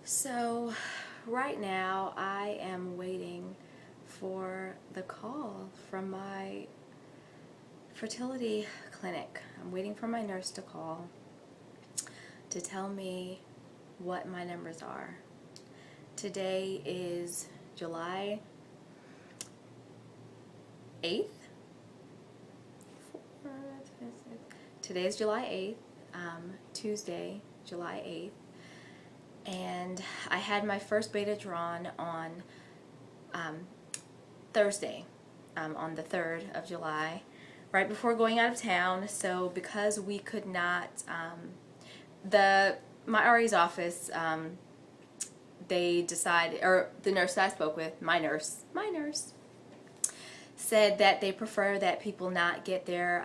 So right now I am waiting for the call from my fertility clinic. I'm waiting for my nurse to call to tell me what my numbers are. Today is July 8th. Today is July 8th, Tuesday, July 8th. And I had my first beta drawn on Thursday, on the 3rd of July, right before going out of town. So because we could not, my RA's office, they decided, or the nurse that I spoke with, my nurse, said that they prefer that people not get their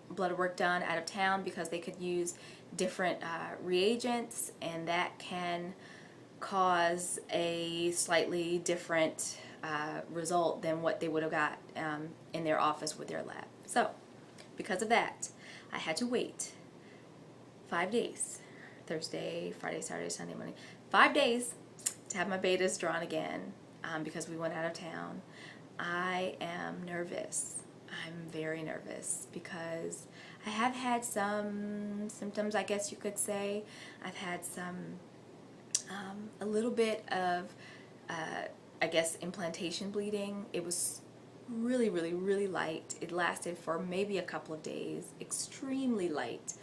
blood work done out of town because they could use different reagents, and that can cause a slightly different result than what they would have got in their office with their lab. So because of that, I had to wait 5 days, Thursday, Friday, Saturday, Sunday, Monday, 5 days to have my betas drawn again because we went out of town. I am nervous. I'm very nervous because I have had some symptoms, I guess you could say. I've had a little bit of, I guess, implantation bleeding. It was really, really, really light. It lasted for maybe a couple of days, extremely light.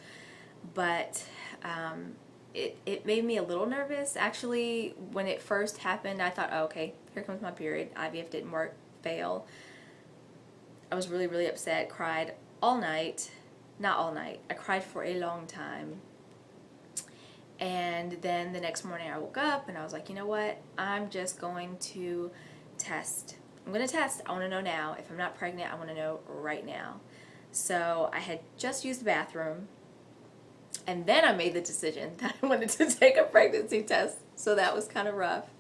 But it made me a little nervous. Actually, when it first happened, I thought, oh, okay, here comes my period. IVF didn't work, fail. I was really, really upset, cried all night. Not all night. I cried for a long time. And then the next morning I woke up and I was like, you know what? I'm just going to test. I'm going to test. I want to know now. If I'm not pregnant, I want to know right now. So I had just used the bathroom, and then I made the decision that I wanted to take a pregnancy test. So that was kind of rough.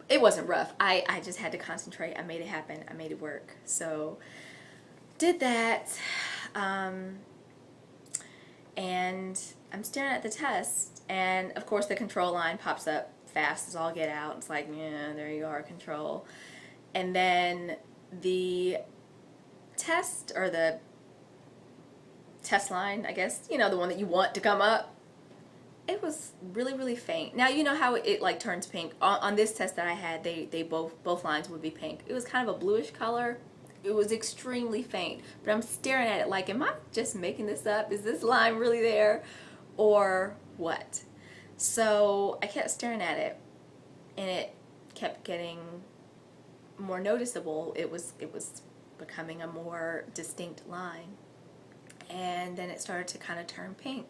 It wasn't rough. I just had to concentrate. I made it happen. I made it work. So did that. And I'm staring at the test, and of course the control line pops up fast as all get out. It's like, yeah, there you are, control. And then the test, or the test line, I guess, you know, the one that you want to come up, it was really, really faint. Now, you know how it like turns pink. On this test that I had, they both lines would be pink. It was kind of a bluish color. It was extremely faint, but I'm staring at it like, am I just making this up? Is this line really there, or what? So I kept staring at it, and it kept getting more noticeable. It was becoming a more distinct line, and then it started to kind of turn pink,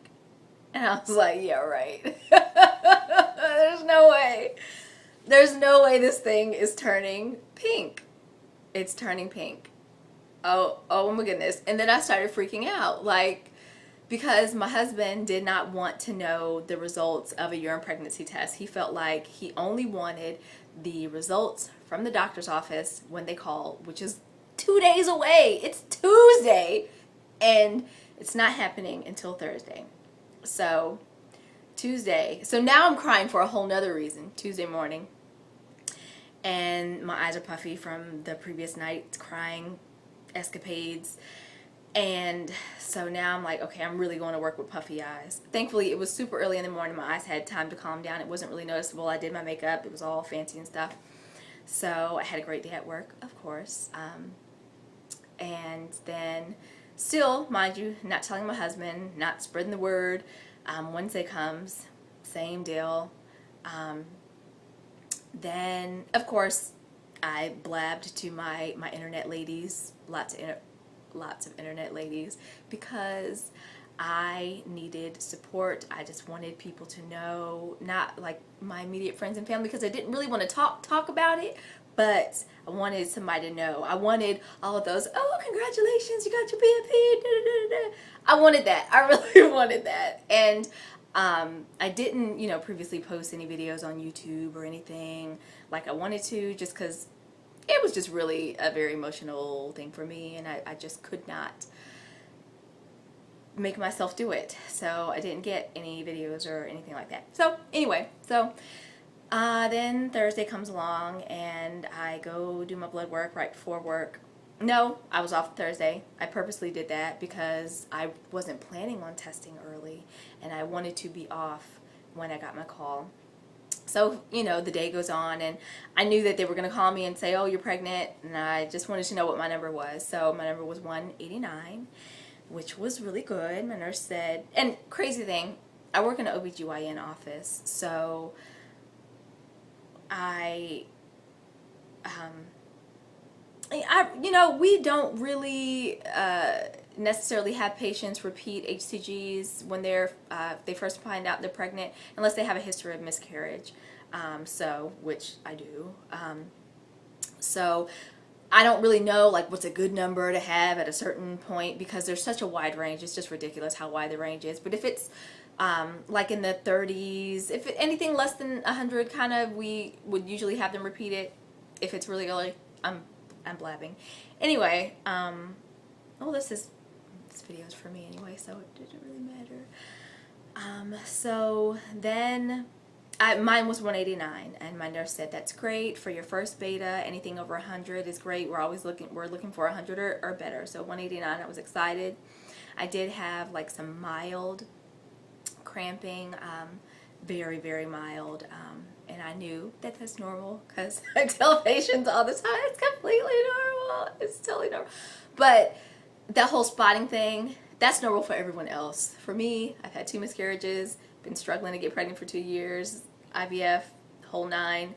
and I was like, yeah, right. There's no way. There's no way this thing is turning pink. It's turning pink. Oh my goodness. And then I started freaking out, like, because my husband did not want to know the results of a urine pregnancy test. He felt like he only wanted the results from the doctor's office when they call, which is 2 days away. It's Tuesday, and it's not happening until Thursday. So Tuesday. So now I'm crying for a whole nother reason. Tuesday morning. And my eyes are puffy from the previous night's crying escapades. And so now I'm like, okay, I'm really going to work with puffy eyes. Thankfully, it was super early in the morning. My eyes had time to calm down. It wasn't really noticeable. I did my makeup. It was all fancy and stuff. So I had a great day at work, of course. And then still, mind you, not telling my husband, not spreading the word. Wednesday comes, same deal. Then, of course, I blabbed to my internet ladies, lots of internet ladies, because I needed support. I just wanted people to know, not like my immediate friends and family, because I didn't really want to talk about it, but I wanted somebody to know. I wanted all of those, oh, congratulations, you got your BFP, da, da, da, da. I wanted that. I really wanted that. And I didn't, you know, previously post any videos on YouTube or anything like I wanted to, just because it was just really a very emotional thing for me, and I just could not make myself do it. So I didn't get any videos or anything like that. So anyway, then Thursday comes along and I go do my blood work right before work. No, I was off Thursday. I purposely did that because I wasn't planning on testing early and I wanted to be off when I got my call. So, the day goes on and I knew that they were going to call me and say, oh, you're pregnant, and I just wanted to know what my number was. So my number was 189, which was really good. My nurse said, and crazy thing, I work in an OBGYN office, so we don't really necessarily have patients repeat HCGs when they first find out they're pregnant, unless they have a history of miscarriage. Which I do. So I don't really know what's a good number to have at a certain point because there's such a wide range. It's just ridiculous how wide the range is. But if it's in the 30s, if anything less than 100, we would usually have them repeat it. If it's really early, I'm blabbing. Anyway, this video's for me anyway, so it didn't really matter. So then mine was 189, and my nurse said that's great for your first beta. Anything over 100 is great. We're looking for 100 or better. So 189, I was excited. I did have some mild cramping, very, very mild, and I knew that that's normal because I tell patients all the time it's completely normal. It's totally normal. But that whole spotting thing, that's normal for everyone else. For me, I've had 2 miscarriages, been struggling to get pregnant for 2 years, IVF, whole 9.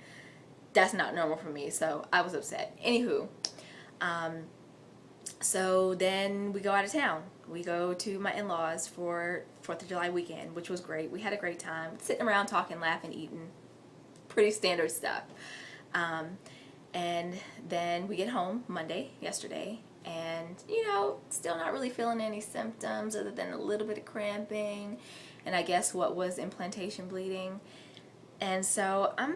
That's not normal for me, so I was upset. Anywho, so then we go out of town. We go to my in-laws for 4th of July weekend, which was great. We had a great time, sitting around talking, laughing, eating, pretty standard stuff. And then we get home yesterday, and still not really feeling any symptoms other than a little bit of cramping, and I guess what was implantation bleeding. And so I'm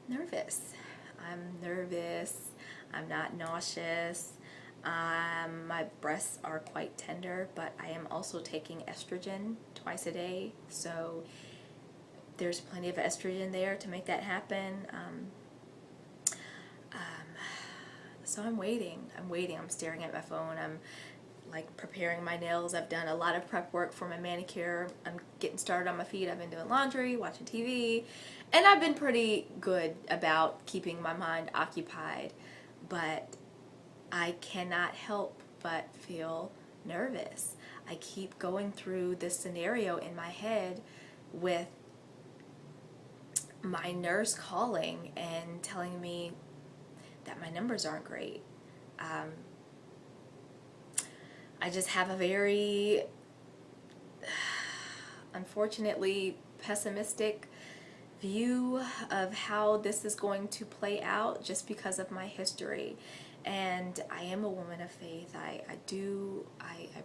nervous. I'm not nauseous. My breasts are quite tender, but I am also taking estrogen twice a day, so there's plenty of estrogen there to make that happen. So I'm waiting. I'm staring at my phone. I'm preparing my nails. I've done a lot of prep work for my manicure. I'm getting started on my feet. I've been doing laundry, watching TV, and I've been pretty good about keeping my mind occupied, but I cannot help but feel nervous. I keep going through this scenario in my head with my nurse calling and telling me that my numbers aren't great. I just have a very, unfortunately, pessimistic view of how this is going to play out just because of my history. And I am a woman of faith. I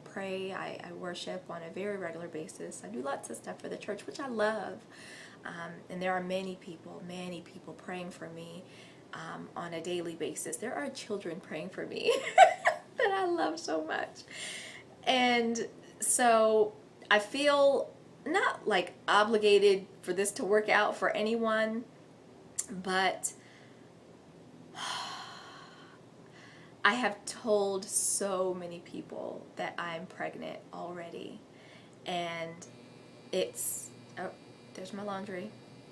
pray, I worship on a very regular basis. I do lots of stuff for the church, which I love. And there are many people praying for me on a daily basis. There are children praying for me that I love so much. And so I feel not obligated for this to work out for anyone, but I have told so many people that I'm pregnant already, and it's, oh, there's my laundry.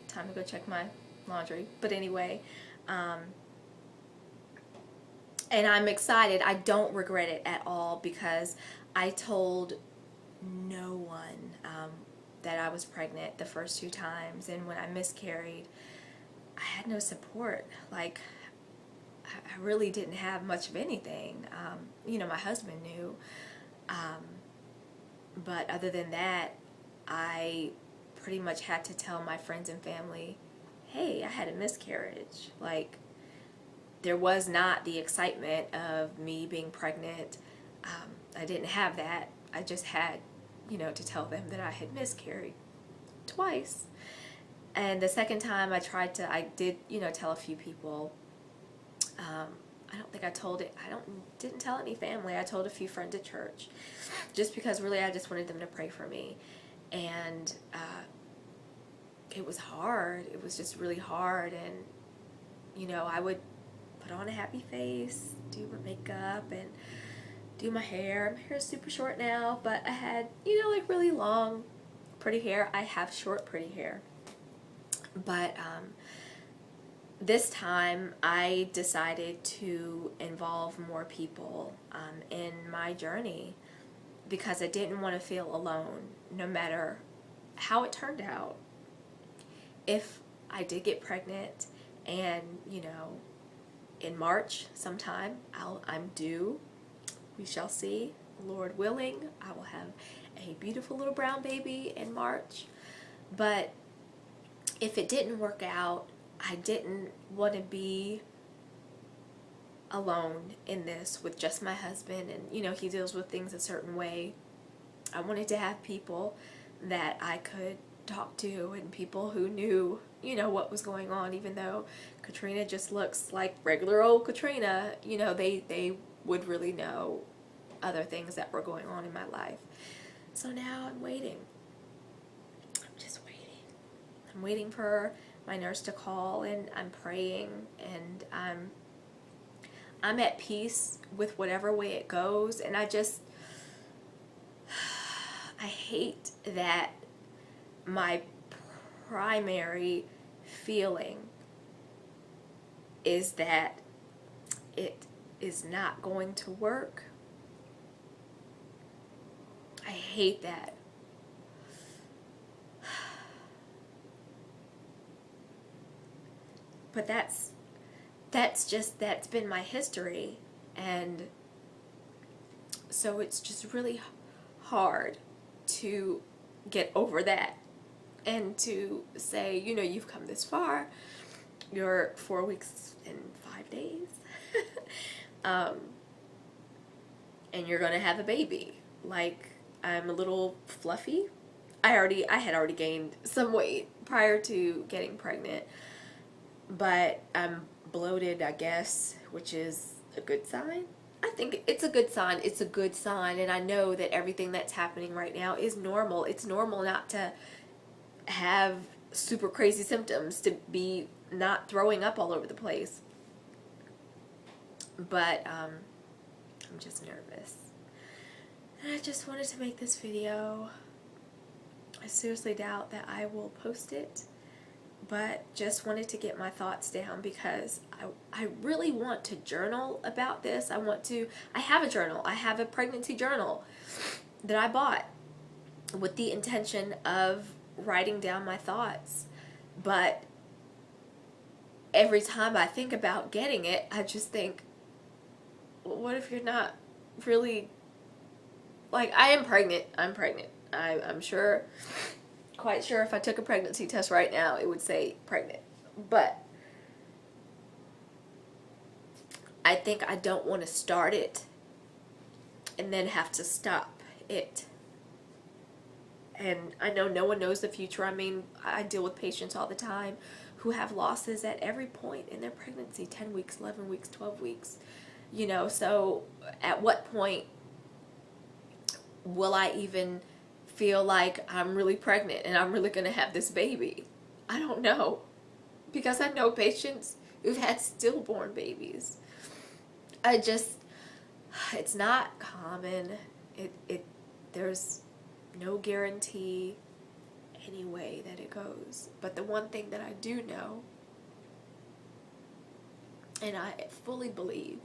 Time to go check my laundry. But anyway, and I'm excited. I don't regret it at all because I told no one that I was pregnant the first 2 times, and when I miscarried, I had no support. I really didn't have much of anything. My husband knew, but other than that, I pretty much had to tell my friends and family, hey, I had a miscarriage. There was not the excitement of me being pregnant. I didn't have that. I just had, to tell them that I had miscarried twice. And the second time I did, tell a few people. I don't think I told it. Didn't tell any family. I told a few friends at church, just because really I just wanted them to pray for me, and it was hard. It was just really hard, and you know, I would put on a happy face, do my makeup, and do my hair. My hair is super short now, but I had, you know, like really long, pretty hair. I have short, pretty hair, but this time I decided to involve more people in my journey, because I didn't want to feel alone, no matter how it turned out. If I did get pregnant, and you know, in March sometime I'm due, we shall see, Lord willing, I will have a beautiful little brown baby in March. But if it didn't work out, I didn't want to be alone in this with just my husband, and you know, he deals with things a certain way. I wanted to have people that I could talk to, and people who knew, you know, what was going on. Even though Katrina just looks like regular old Katrina, you know, they would really know other things that were going on in my life. So now I'm waiting. I'm just waiting. I'm waiting for my nurse to call, and I'm praying, and I'm at peace with whatever way it goes. And I hate that my primary feeling is that it is not going to work. I hate that. But that's been my history, and so it's just really hard to get over that, and to say, you know, you've come this far, you're 4 weeks and 5 days, and you're gonna have a baby. Like, I'm a little fluffy. I had already gained some weight prior to getting pregnant, but I'm bloated, I guess, which is a good sign. I think it's a good sign. It's a good sign, and I know that everything that's happening right now is normal. It's normal not to have super crazy symptoms, to be not throwing up all over the place. But I'm just nervous. And I just wanted to make this video. I seriously doubt that I will post it, but just wanted to get my thoughts down, because I really want to journal about this. I have a journal. I have a pregnancy journal that I bought with the intention of writing down my thoughts. But every time I think about getting it, I just think, well, what if you're not really, like, I am pregnant. I'm pregnant. I'm sure, quite sure if I took a pregnancy test right now, it would say pregnant. But I think I don't want to start it and then have to stop it. And I know no one knows the future. I mean, I deal with patients all the time who have losses at every point in their pregnancy, 10 weeks, 11 weeks, 12 weeks. You know, so at what point will I even feel like I'm really pregnant and I'm really going to have this baby? I don't know. Because I know patients who've had stillborn babies. It's not common. There's no guarantee any way that it goes. But the one thing that I do know, and I fully believe,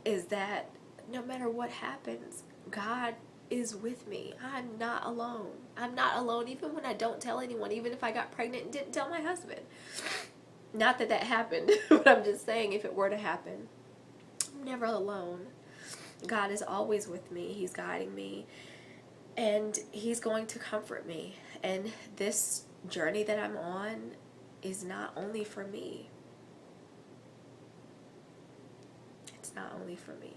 is that no matter what happens, God is with me. I'm not alone. I'm not alone even when I don't tell anyone, even if I got pregnant and didn't tell my husband. Not that that happened, but I'm just saying, if it were to happen, I'm never alone. God is always with me. He's guiding me, and He's going to comfort me. And this journey that I'm on is not only for me. It's not only for me.